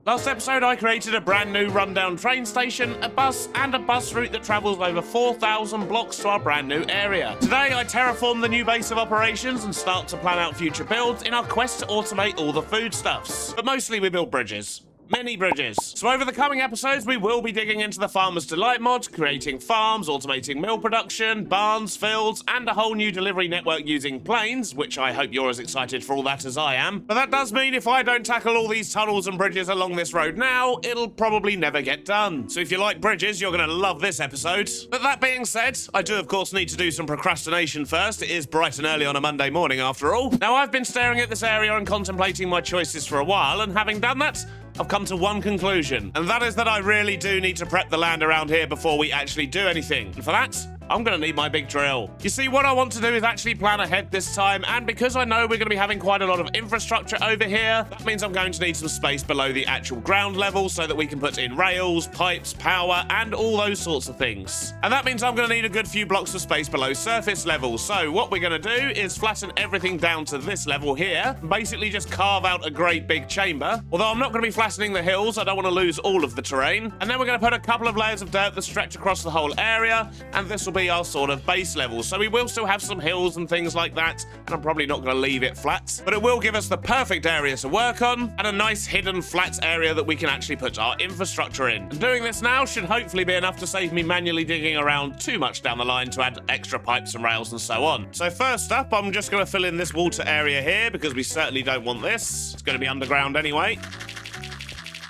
Last episode, I created a brand new rundown train station, a bus, and a bus route that travels over 4,000 blocks to our brand new area. Today, I terraform the new base of operations and start to plan out future builds in our quest to automate all the foodstuffs. But mostly we build bridges. Many bridges. So over the coming episodes, we will be digging into the Farmer's Delight mod, creating farms, automating meal production, barns, fields, and a whole new delivery network using planes, which I hope you're as excited for all that as I am. But that does mean if I don't tackle all these tunnels and bridges along this road now, it'll probably never get done. So if you like bridges, you're going to love this episode. But that being said, I do of course need to do some procrastination first. It is bright and early on a Monday morning after all. Now I've been staring at this area and contemplating my choices for a while, and having done that, I've come to one conclusion, and that is that I really do need to prep the land around here before we actually do anything. And for that, I'm gonna need my big drill. You see, what I want to do is actually plan ahead this time, and because I know we're gonna be having quite a lot of infrastructure over here, that means I'm going to need some space below the actual ground level so that we can put in rails, pipes, power, and all those sorts of things. And that means I'm gonna need a good few blocks of space below surface level. So what we're gonna do is flatten everything down to this level here, and basically just carve out a great big chamber. Although I'm not gonna be flattening the hills, I don't want to lose all of the terrain. And then we're gonna put a couple of layers of dirt that stretch across the whole area, and this will be our sort of base level. So we will still have some hills and things like that, and I'm probably not going to leave it flat, but it will give us the perfect area to work on and a nice hidden flat area that we can actually put our infrastructure in. And doing this now should hopefully be enough to save me manually digging around too much down the line to add extra pipes and rails and so on. So first up, I'm just going to fill in this water area here because we certainly don't want this. It's going to be underground anyway.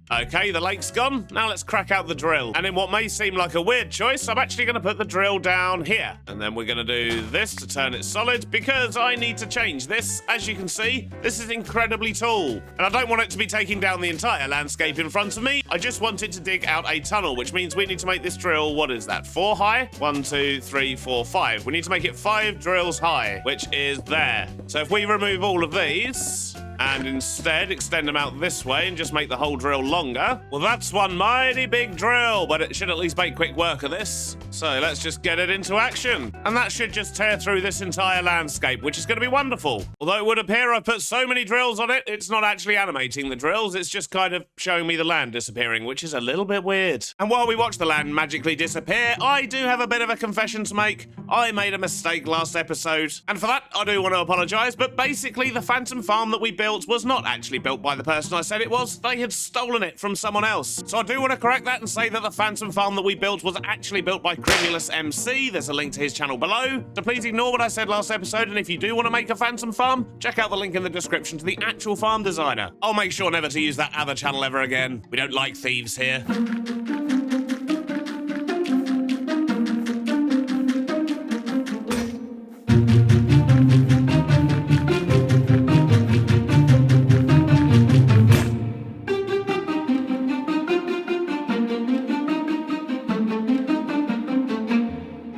Okay, the lake's gone. Now let's crack out the drill. And in what may seem like a weird choice, I'm actually going to put the drill down here. And then we're going to do this to turn it solid because I need to change this. As you can see, this is incredibly tall. And I don't want it to be taking down the entire landscape in front of me. I just want it to dig out a tunnel, which means we need to make this drill, what is that, 4 high? 1, 2, 3, 4, 5. We need to make it 5 drills high, which is there. So if we remove all of these and instead extend them out this way and just make the whole drill longer, well, that's one mighty big drill, but it should at least make quick work of this. So let's just get it into action. And that should just tear through this entire landscape, which is going to be wonderful. Although it would appear I've put so many drills on it, it's not actually animating the drills, it's just kind of showing me the land disappearing, which is a little bit weird. And while we watch the land magically disappear, I do have a bit of a confession to make. I made a mistake last episode, and for that, I do want to apologize, but basically the Phantom Farm that we built was not actually built by the person I said it was. They had stolen it from someone else. So I do want to correct that and say that the Phantom Farm that we built was actually built by Crimulus MC. There's a link to his channel below. So please ignore what I said last episode, and if you do want to make a Phantom Farm, check out the link in the description to the actual farm designer. I'll make sure never to use that other channel ever again. We don't like thieves here.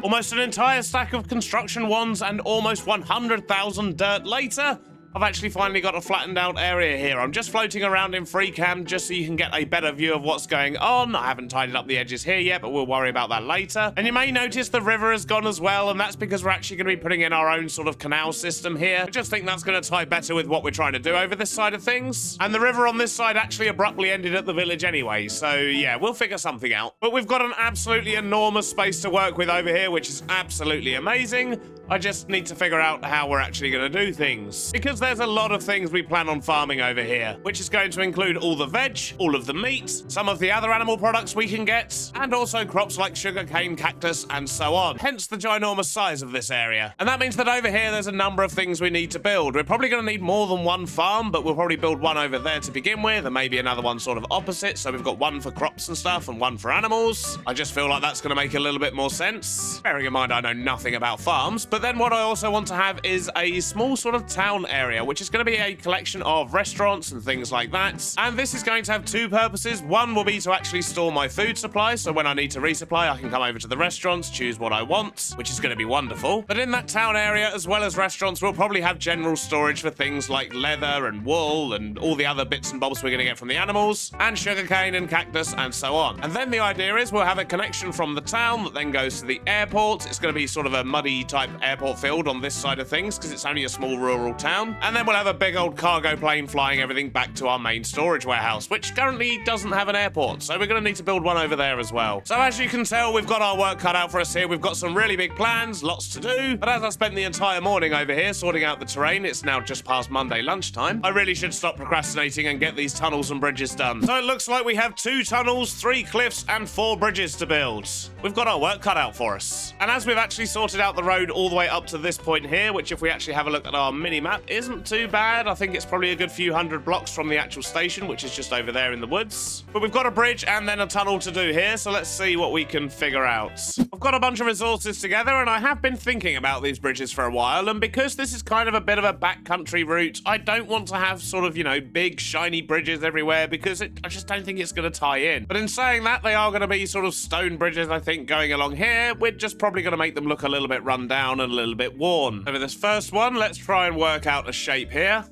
Almost an entire stack of construction wands and almost 100,000 dirt later, I've actually finally got a flattened out area here. I'm just floating around in free cam just so you can get a better view of what's going on. I haven't tidied up the edges here yet, but we'll worry about that later. And you may notice the river has gone as well, and that's because we're actually going to be putting in our own sort of canal system here. I just think that's going to tie better with what we're trying to do over this side of things. And the river on this side actually abruptly ended at the village anyway, so yeah, we'll figure something out. But we've got an absolutely enormous space to work with over here, which is absolutely amazing. I just need to figure out how we're actually going to do things, because there's a lot of things we plan on farming over here, which is going to include all the veg, all of the meat, some of the other animal products we can get, and also crops like sugarcane, cactus, and so on. Hence the ginormous size of this area. And that means that over here there's a number of things we need to build. We're probably going to need more than one farm, but we'll probably build one over there to begin with, and maybe another one sort of opposite, so we've got one for crops and stuff and one for animals. I just feel like that's going to make a little bit more sense. Bearing in mind I know nothing about farms, but then what I also want to have is a small sort of town area, which is going to be a collection of restaurants and things like that. And this is going to have two purposes. One will be to actually store my food supply, so when I need to resupply, I can come over to the restaurants, choose what I want, which is going to be wonderful. But in that town area, as well as restaurants, we'll probably have general storage for things like leather and wool and all the other bits and bobs we're going to get from the animals, and sugarcane and cactus and so on. And then the idea is we'll have a connection from the town that then goes to the airport. It's going to be sort of a muddy type airport field on this side of things because it's only a small rural town. And then we'll have a big old cargo plane flying everything back to our main storage warehouse, which currently doesn't have an airport. So we're going to need to build one over there as well. So as you can tell, we've got our work cut out for us here. We've got some really big plans, lots to do. But as I spent the entire morning over here sorting out the terrain, it's now just past Monday lunchtime. I really should stop procrastinating and get these tunnels and bridges done. So it looks like we have 2 tunnels, 3 cliffs, and 4 bridges to build. We've got our work cut out for us. And as we've actually sorted out the road all the way up to this point here, which if we actually have a look at our mini-map, isn't too bad. I think it's probably a good few hundred blocks from the actual station, which is just over there in the woods. But we've got a bridge and then a tunnel to do here, so let's see what we can figure out. I've got a bunch of resources together, and I have been thinking about these bridges for a while, and because this is kind of a bit of a backcountry route, I don't want to have sort of, you know, big shiny bridges everywhere because I just don't think it's going to tie in. But in saying that, they are going to be sort of stone bridges, I think, going along here. We're just probably going to make them look a little bit run down and a little bit worn. Over this first one, let's try and work out a shape here.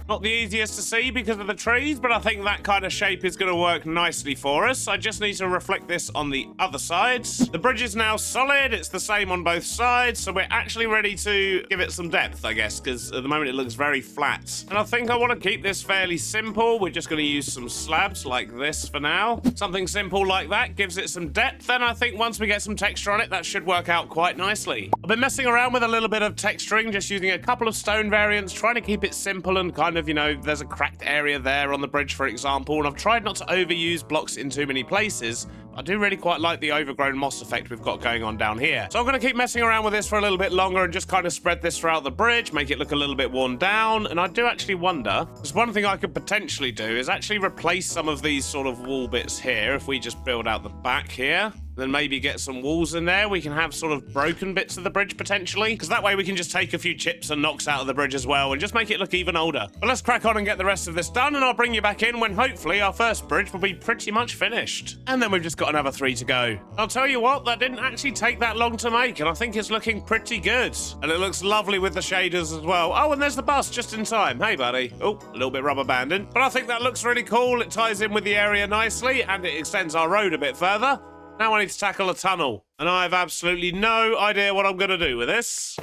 Not the easiest to see because of the trees, but I think that kind of shape is going to work nicely for us. I just need to reflect this on the other side. The bridge is now solid. It's the same on both sides, so we're actually ready to give it some depth, I guess, because at the moment it looks very flat. And I think I want to keep this fairly simple. We're just going to use some slabs like this for now. Something simple like that gives it some depth, and I think once we get some texture on it, that should work out quite nicely. I've been messing around with a little bit of texturing, just using a couple of stone variants, trying to keep it simple and kind of, you know, there's a cracked area there on the bridge, for example, and I've tried not to overuse blocks in too many places. I do really quite like the overgrown moss effect we've got going on down here. So I'm going to keep messing around with this for a little bit longer and just kind of spread this throughout the bridge, make it look a little bit worn down. And I do actually wonder, because one thing I could potentially do is actually replace some of these sort of wall bits here. If we just build out the back here, then maybe get some walls in there. We can have sort of broken bits of the bridge potentially, because that way we can just take a few chips and knocks out of the bridge as well and just make it look even older. But let's crack on and get the rest of this done, and I'll bring you back in when hopefully our first bridge will be pretty much finished. And then we've just got another 3 to go. I'll tell you what, that didn't actually take that long to make, and I think it's looking pretty good. And it looks lovely with the shaders as well. Oh, and there's the bus just in time. Hey, buddy. Oh, a little bit rubber banded. But I think that looks really cool. It ties in with the area nicely, and it extends our road a bit further. Now I need to tackle a tunnel, and I have absolutely no idea what I'm going to do with this.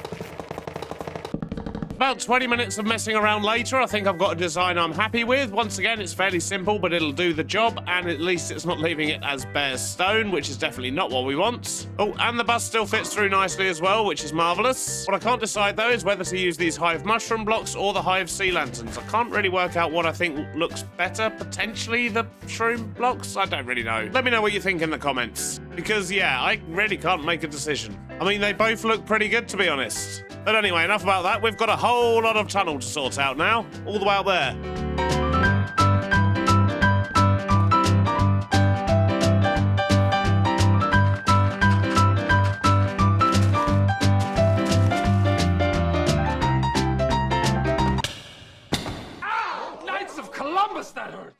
About 20 minutes of messing around later, I think I've got a design I'm happy with. Once again, it's fairly simple, but it'll do the job, and at least it's not leaving it as bare stone, which is definitely not what we want. Oh, and the bus still fits through nicely as well, which is marvellous. What I can't decide, though, is whether to use these hive mushroom blocks or the hive sea lanterns. I can't really work out what I think looks better. Potentially the shroom blocks? I don't really know. Let me know what you think in the comments. Because, yeah, I really can't make a decision. I mean, they both look pretty good, to be honest. But anyway, enough about that. We've got a whole lot of tunnel to sort out now, all the way out there.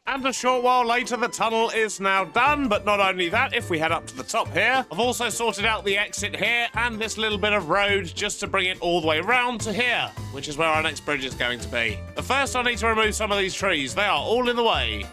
And a short while later, the tunnel is now done, but not only that, if we head up to the top here, I've also sorted out the exit here and this little bit of road just to bring it all the way around to here, which is where our next bridge is going to be. But first, I need to remove some of these trees. They are all in the way.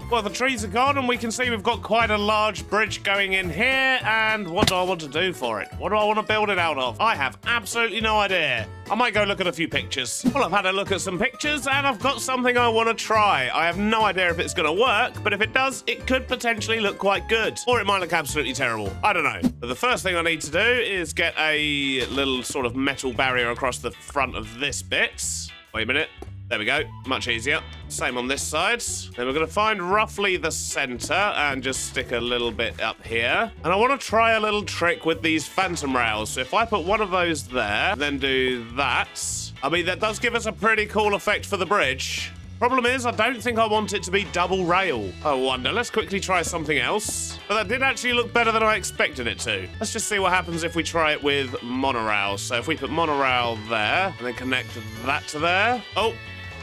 Well, the trees are gone, and we can see we've got quite a large bridge going in here, and what do I want to do for it? What do I want to build it out of? I have absolutely no idea. I might go look at a few pictures. Well, I've had a look at some pictures, and I've got something I want to try. I have no idea if it's going to work, but if it does, it could potentially look quite good. Or it might look absolutely terrible. I don't know. But the first thing I need to do is get a little sort of metal barrier across the front of this bit. Wait a minute. There we go, much easier. Same on this side. Then we're going to find roughly the center and just stick a little bit up here. And I want to try a little trick with these phantom rails. So if I put one of those there, then do that. I mean, that does give us a pretty cool effect for the bridge. Problem is, I don't think I want it to be double rail. I wonder, let's quickly try something else. But that did actually look better than I expected it to. Let's just see what happens if we try it with monorail. So if we put monorail there, and then connect that to there. Oh,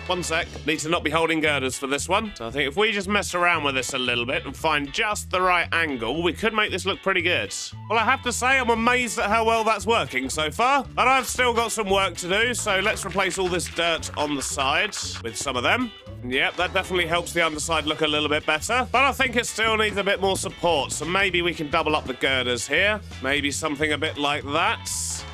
one sec. Need to not be holding girders for this one. So I think if we just mess around with this a little bit and find just the right angle, we could make this look pretty good. Well, I have to say, I'm amazed at how well that's working so far. But I've still got some work to do, so let's replace all this dirt on the side with some of them. Yep, that definitely helps the underside look a little bit better. But I think it still needs a bit more support, so maybe we can double up the girders here. Maybe something a bit like that.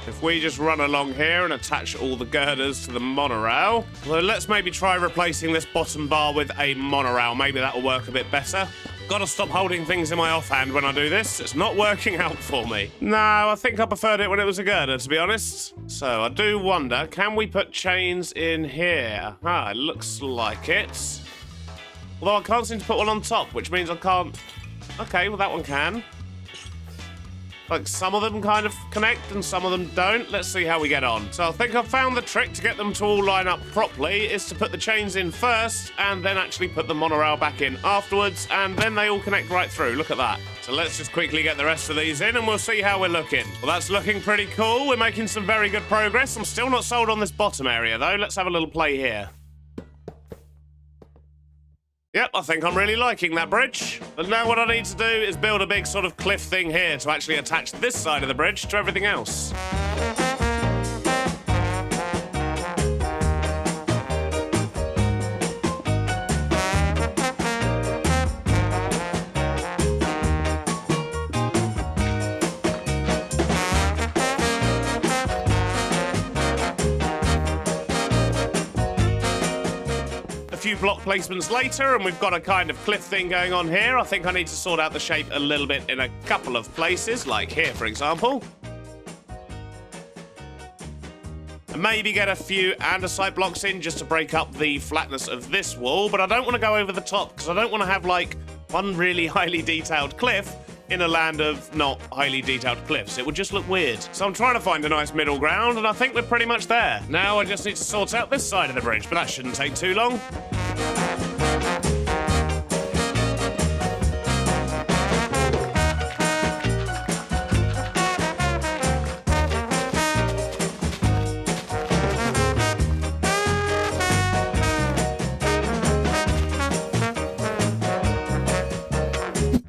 If we just run along here and attach all the girders to the monorail. Well, let's maybe try replacing this bottom bar with a monorail. Maybe that'll work a bit better. Gotta stop holding things in my offhand when I do this. It's not working out for me. No, I think I preferred it when it was a girder, to be honest. So I do wonder, can we put chains in here? Ah, it looks like it. Although I can't seem to put one on top, which means I can't... Okay, well that one can. Like, some of them kind of connect and some of them don't. Let's see how we get on. So I think I've found the trick to get them to all line up properly is to put the chains in first and then actually put the monorail back in afterwards, and then they all connect right through. Look at that. So let's just quickly get the rest of these in and we'll see how we're looking. Well, that's looking pretty cool. We're making some very good progress. I'm still not sold on this bottom area, though. Let's have a little play here. Yep, I think I'm really liking that bridge. And now what I need to do is build a big sort of cliff thing here to actually attach this side of the bridge to everything else. Few block placements later and we've got a kind of cliff thing going on here. I think I need to sort out the shape a little bit in a couple of places, like here for example. And maybe get a few andesite blocks in just to break up the flatness of this wall, but I don't want to go over the top because I don't want to have like one really highly detailed cliff in a land of not highly detailed cliffs. It would just look weird. So I'm trying to find a nice middle ground, and I think we're pretty much there. Now I just need to sort out this side of the bridge, but that shouldn't take too long.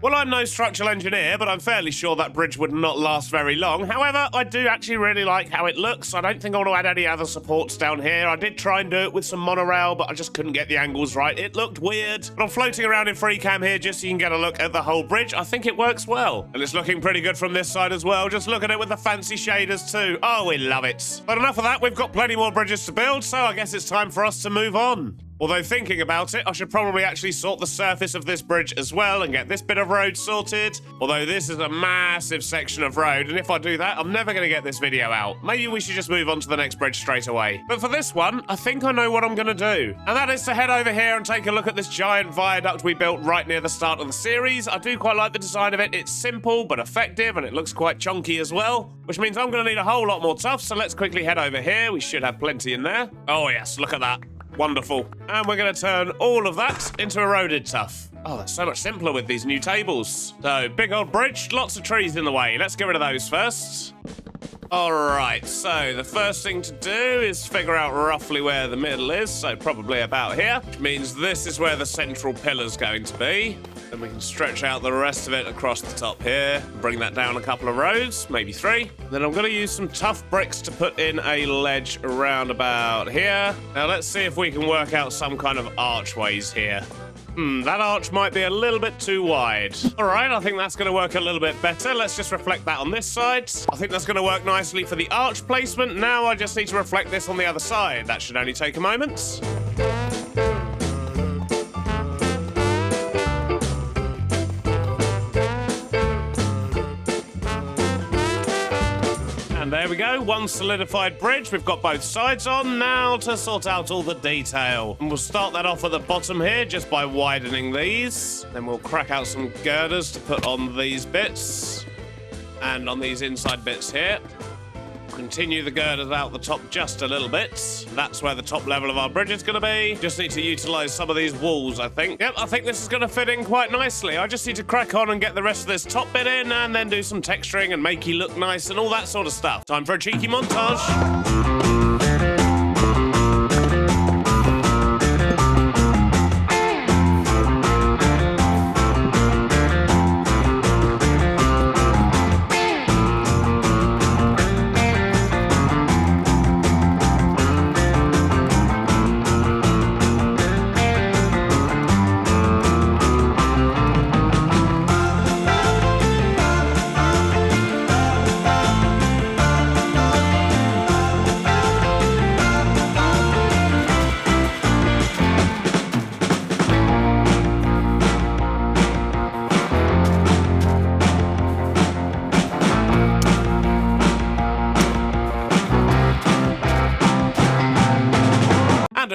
Well, I'm no structural engineer, but I'm fairly sure that bridge would not last very long. However, I do actually really like how it looks. I don't think I want to add any other supports down here. I did try and do it with some monorail, but I just couldn't get the angles right. It looked weird. But I'm floating around in free cam here just so you can get a look at the whole bridge. I think it works well. And it's looking pretty good from this side as well. Just look at it with the fancy shaders too. Oh, we love it. But enough of that. We've got plenty more bridges to build, so I guess it's time for us to move on. Although thinking about it, I should probably actually sort the surface of this bridge as well and get this bit of road sorted. Although this is a massive section of road, and if I do that, I'm never going to get this video out. Maybe we should just move on to the next bridge straight away. But for this one, I think I know what I'm going to do. And that is to head over here and take a look at this giant viaduct we built right near the start of the series. I do quite like the design of it. It's simple but effective, and it looks quite chunky as well, which means I'm going to need a whole lot more tuff, so let's quickly head over here. We should have plenty in there. Oh yes, look at that. Wonderful. And we're going to turn all of that into eroded tuff. Oh, that's so much simpler with these new tables. So, big old bridge, lots of trees in the way. Let's get rid of those first. Alright, so the first thing to do is figure out roughly where the middle is, so probably about here, which means this is where the central pillar's going to be. Then we can stretch out the rest of it across the top here, bring that down a couple of rows, maybe 3. Then I'm going to use some tough bricks to put in a ledge around about here. Now let's see if we can work out some kind of archways here. That arch might be a little bit too wide. All right, I think that's going to work a little bit better. Let's just reflect that on this side. I think that's going to work nicely for the arch placement. Now I just need to reflect this on the other side. That should only take a moment. And there we go, one solidified bridge. We've got both sides on. Now to sort out all the detail. And we'll start that off at the bottom here just by widening these. Then we'll crack out some girders to put on these bits. And on these inside bits here. Continue the girders out the top just a little bit. That's where the top level of our bridge is going to be. Just need to utilize some of these walls, I think. Yep, I think this is going to fit in quite nicely. I just need to crack on and get the rest of this top bit in and then do some texturing and make you look nice and all that sort of stuff. Time for a cheeky montage.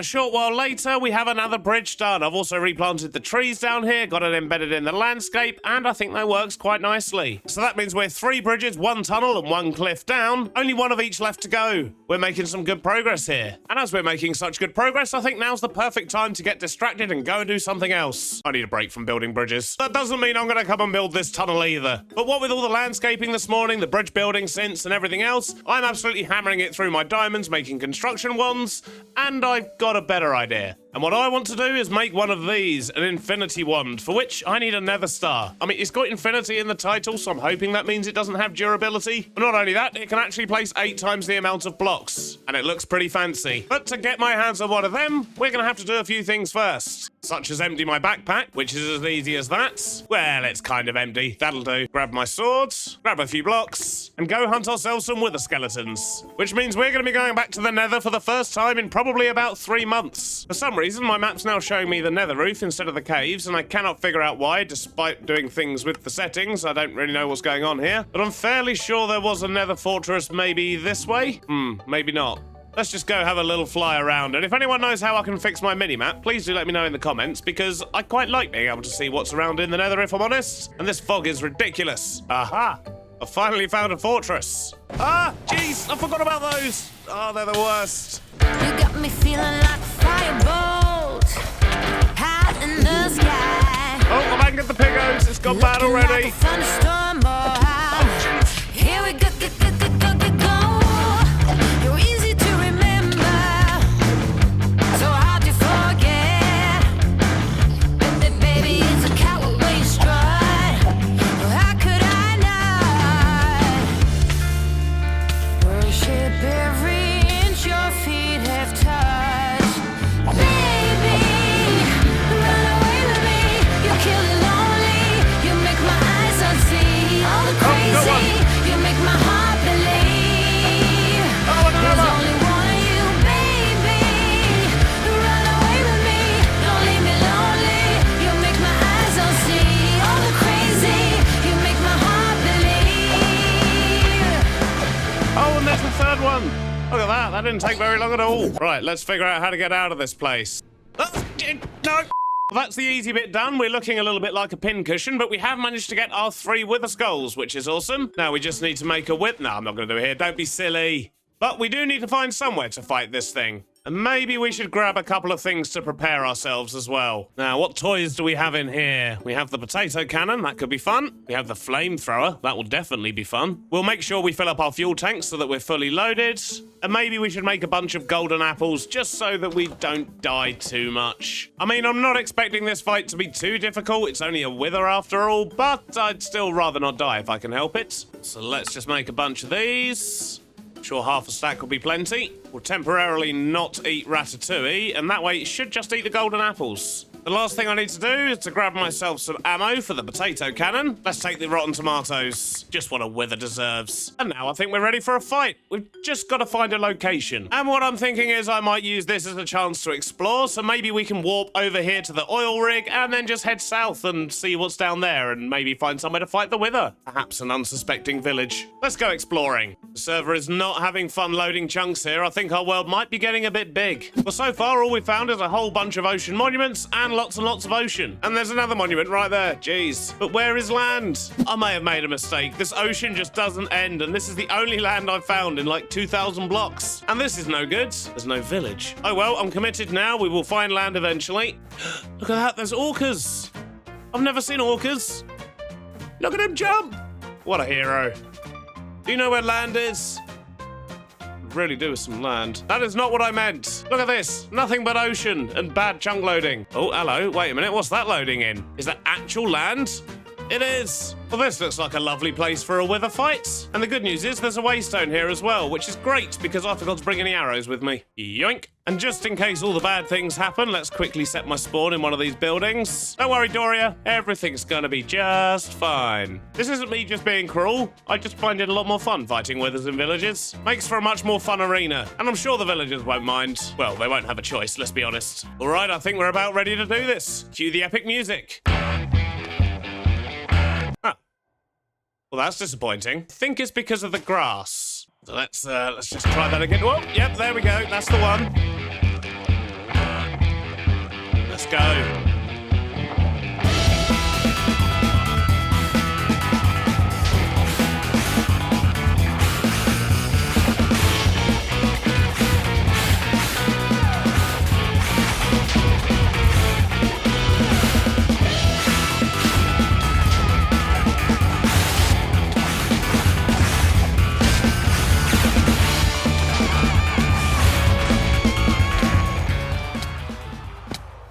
short while later, we have another bridge done. I've also replanted the trees down here, got it embedded in the landscape, and I think that works quite nicely. So that means we're 3 bridges, 1 tunnel, and 1 cliff down. Only 1 of each left to go. We're making some good progress here. And as we're making such good progress, I think now's the perfect time to get distracted and go and do something else. I need a break from building bridges. That doesn't mean I'm going to come and build this tunnel either. But what with all the landscaping this morning, the bridge building since, and everything else, I'm absolutely hammering it through my diamonds, making construction wands, and I've got a better idea. And what I want to do is make one of these, an infinity wand, for which I need a nether star. I mean, it's got infinity in the title, so I'm hoping that means it doesn't have durability. But not only that, it can actually place 8 times the amount of blocks. And it looks pretty fancy. But to get my hands on one of them, we're going to have to do a few things first. Such as empty my backpack, which is as easy as that. Well, it's kind of empty. That'll do. Grab my swords, grab a few blocks, and go hunt ourselves some wither skeletons. Which means we're going to be going back to the nether for the first time in probably about 3 months. For some reason, my map's now showing me the nether roof instead of the caves, and I cannot figure out why, despite doing things with the settings. I don't really know what's going on here. But I'm fairly sure there was a nether fortress maybe this way? Maybe not. Let's just go have a little fly around, and if anyone knows how I can fix my minimap, please do let me know in the comments, because I quite like being able to see what's around in the nether, if I'm honest. And this fog is ridiculous. Aha! I finally found a fortress. Ah, jeez, I forgot about those. Oh, they're the worst. You got me feeling like a firebolt high in the sky. Oh, I've angered the piggos. It's gone bad already. Like a thunderstorm, here we go, go, go, go, go, go, go. You're easy to remember, so hard to forget. But baby, it's a coward way strut. How could I not worship every inch your feet have touched? Baby, run away with me. You're killing lonely. You make my eyes unsee. All the crazy. You make my heart believe. There's only one of you, baby. Run away with me. Don't leave me lonely. You make my eyes unsee. All the crazy. You make my heart believe. Oh, and there's the 3rd one. Look at that. That didn't take very long at all. Right, let's figure out how to get out of this place. No. That's the easy bit done. We're looking a little bit like a pincushion, but we have managed to get our 3 wither skulls, which is awesome. Now we just need to make a whip. No, I'm not going to do it here. Don't be silly. But we do need to find somewhere to fight this thing. And maybe we should grab a couple of things to prepare ourselves as well. Now, what toys do we have in here? We have the potato cannon. That could be fun. We have the flamethrower. That will definitely be fun. We'll make sure we fill up our fuel tanks so that we're fully loaded. And maybe we should make a bunch of golden apples just so that we don't die too much. I mean, I'm not expecting this fight to be too difficult. It's only a wither after all, but I'd still rather not die if I can help it. So let's just make a bunch of these. Sure, half a stack will be plenty. We'll temporarily not eat ratatouille, and that way it should just eat the golden apples. The last thing I need to do is to grab myself some ammo for the potato cannon. Let's take the rotten tomatoes. Just what a wither deserves. And now I think we're ready for a fight. We've just got to find a location. And what I'm thinking is I might use this as a chance to explore, so maybe we can warp over here to the oil rig and then just head south and see what's down there and maybe find somewhere to fight the wither. Perhaps an unsuspecting village. Let's go exploring. The server is not having fun loading chunks here. I think our world might be getting a bit big. Well, so far all we've found is a whole bunch of ocean monuments and lots of ocean. And there's another monument right there. Jeez. But where is land? I may have made a mistake. This ocean just doesn't end, and this is the only land I've found in like 2,000 blocks. And this is no good. There's no village. Oh well, I'm committed now. We will find land eventually. Look at that. There's orcas. I've never seen orcas. Look at him jump. What a hero. Do you know where land is? Really do with some land. That is not what I meant. Look at this. Nothing but ocean and bad chunk loading. Oh, hello. Wait a minute. What's that loading in? Is that actual land? It is. Well, this looks like a lovely place for a wither fight. And the good news is there's a waystone here as well, which is great because I forgot to bring any arrows with me. Yoink. And just in case all the bad things happen, let's quickly set my spawn in one of these buildings. Don't worry, Doria. Everything's gonna be just fine. This isn't me just being cruel. I just find it a lot more fun fighting withers in villages. Makes for a much more fun arena. And I'm sure the villagers won't mind. Well, they won't have a choice, let's be honest. All right, I think we're about ready to do this. Cue the epic music. Well, that's disappointing. I think it's because of the grass. So let's just try that again. Whoa, yep, there we go. That's the one. Let's go.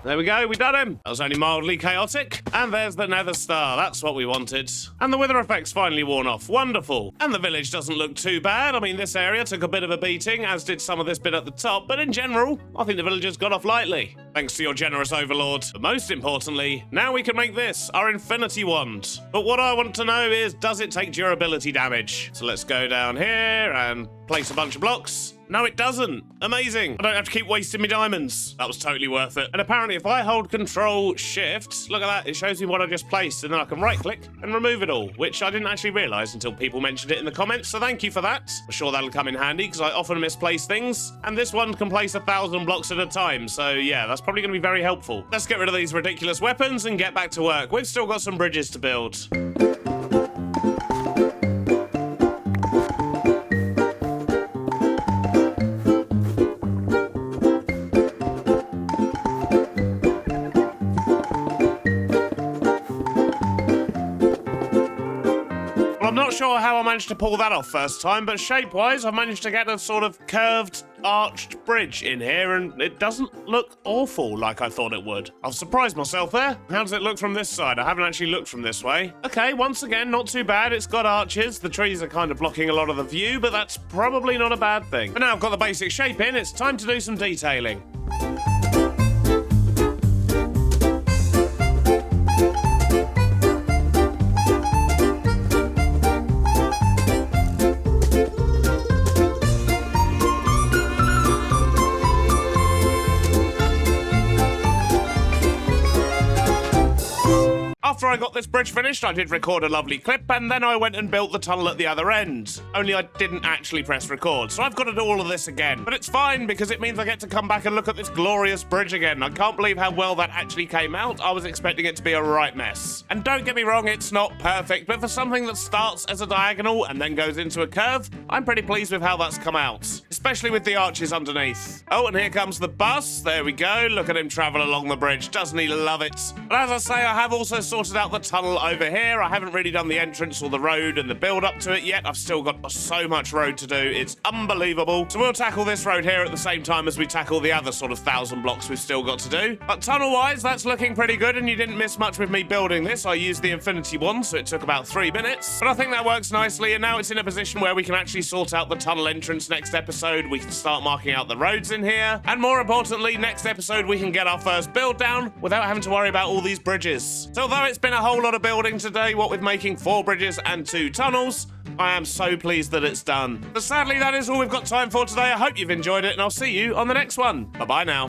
There we go, we done him. That was only mildly chaotic. And there's the Nether Star, that's what we wanted. And the wither effect's finally worn off, wonderful. And the village doesn't look too bad. I mean, this area took a bit of a beating, as did some of this bit at the top, but in general, I think the villagers got off lightly. Thanks to your generous overlord. But most importantly, now we can make this, our infinity wand. But what I want to know is, does it take durability damage? So let's go down here and place a bunch of blocks. No, it doesn't. Amazing. I don't have to keep wasting my diamonds. That was totally worth it. And apparently if I hold Control Shift, look at that, it shows me what I just placed, and then I can right click and remove it all, which I didn't actually realize until people mentioned it in the comments, so thank you for that. I'm sure that'll come in handy because I often misplace things, and this one can place 1,000 blocks at a time, so yeah, that's probably going to be very helpful. Let's get rid of these ridiculous weapons and get back to work. We've still got some bridges to build. I'm not sure how I managed to pull that off first time, but shape-wise, I managed to get a sort of curved, arched bridge in here, and it doesn't look awful like I thought it would. I've surprised myself there. How does it look from this side? I haven't actually looked from this way. Okay, once again, not too bad. It's got arches. The trees are kind of blocking a lot of the view, but that's probably not a bad thing. But now I've got the basic shape in, it's time to do some detailing. After I got this bridge finished, I did record a lovely clip, and then I went and built the tunnel at the other end. Only I didn't actually press record, so I've got to do all of this again. But it's fine, because it means I get to come back and look at this glorious bridge again. I can't believe how well that actually came out. I was expecting it to be a right mess. And don't get me wrong, it's not perfect, but for something that starts as a diagonal and then goes into a curve, I'm pretty pleased with how that's come out. Especially with the arches underneath. Oh, and here comes the bus. There we go. Look at him travel along the bridge. Doesn't he love it? But as I say, I have also sorted out the tunnel over here. I haven't really done the entrance or the road and the build up to it yet. I've still got so much road to do. It's unbelievable. So we'll tackle this road here at the same time as we tackle the other sort of 1,000 blocks we've still got to do. But tunnel-wise, that's looking pretty good, and you didn't miss much with me building this. I used the infinity wand, so it took about 3 minutes. But I think that works nicely, and now it's in a position where we can actually sort out the tunnel entrance next episode. We can start marking out the roads in here. And more importantly, next episode, we can get our first build down without having to worry about all these bridges. So although it's been a whole lot of building today, what with making 4 bridges and 2 tunnels, I am so pleased that it's done. But sadly, that is all we've got time for today. I hope you've enjoyed it, and I'll see you on the next one. Bye-bye now.